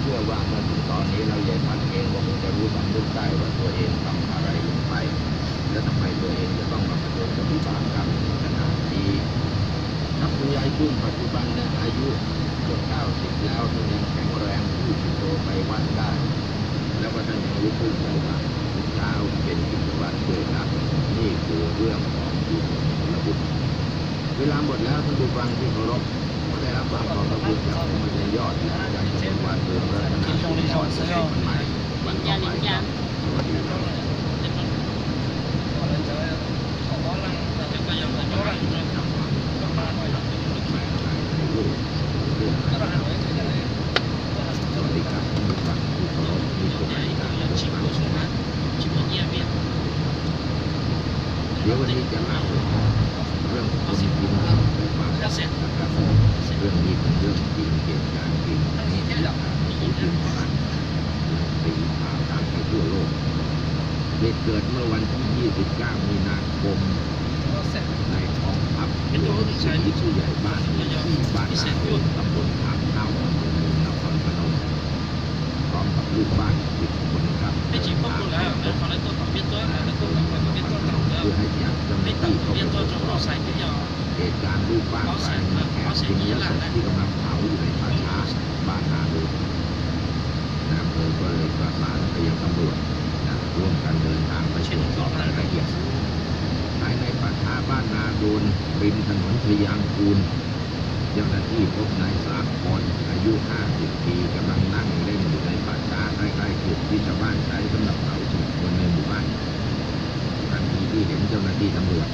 ชื่อว่าเมื่อถึงตอนนี้เราใหญ่พันเองก็คงจะรู้สำนึกได้ว่าตัวเองทำอะไรลงไปและทำไมตัวเองจะต้องมาประสบกับวิบากกรรมขนาดนี้นับคุณยายจุ้มปัจจุบันเนี่ยอายุเกือบ90แล้วท่านยังแข็งแรงพูดโตไปวัดได้แล้วก็ท่านยังลุกขึ้นไปว่าเช้าเป็นกิจวัตรด้วยครับนี่คือเรื่องของบุญและบุญเวลาหมดแล้วท่านผู้ฟังที่เคารพก็ได้รับความขอบคุณจากพระมยอดและอาจารย์ชมวันเรืองรัตนสุนทรเสด็จใหม่วันต่อไปครับสวัสดีครับสวัสดีครับท่านผู้ฟังที่เคารพที่ชมรายการเดี๋ยววันนี้จะเล่าเรื่องคนกินและความรักนะครับเรื่องนี้เป็นเรื่องจริงเหตุการณ์จริงที่จริงผ่านตีข่าวดังไปทั่วโลกเหตุเกิดเมื่อวันที่29 มีนาคมในกองทัพเรือที่ผู้ใหญ่บ้านที่บ้านนาโดนตำบลผาเต้าอำเภอเมืองนครพนมพร้อมกับลูกบ้าน10 คนครับเดินทางเข้าพบเพื่อให้จับเจ้าหน้าที่เข้าไปตรวจสอบเหตุการณ์ลูกบ้านรายหนึ่งแอบยิงและศพที่กำลังเผาอยู่ในป่าช้าบ้านนาโดนนายอำเภอก็เลยประสานไปยังตำรวจร่วมกันเดินทางไปตรวจสอบรายละเอียดภายในป่าช้าบ้านนาโดนริมถนนทยางกูลเจ้าหน้าที่พบนายสากรอายุ50 ปีกำลังนั่งเล่นอยู่ในป่าช้าใกล้ๆจุดที่ชาวบ้านใช้สำหรับเผาศพคนในหมู่บ้านทันทีที่เห็นเจ้าหน้าที่ตำรวจ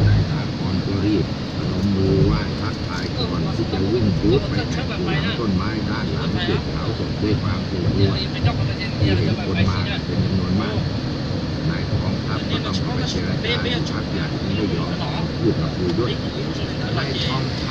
นายสากรก็รีบพนมมือไหว้ทักทายก่อนที่จะวิ่งจูดไปหลังต้นไม้ด้านหลังจุดเผาศพด้วยความกลัวที่เห็นคนมาเป็นจำนวนมากนายกองทัพก็ต้องเข้าไปเจรจาพักใหญ่ไม่ยอมพูดกับผู้ด้วยนายทอง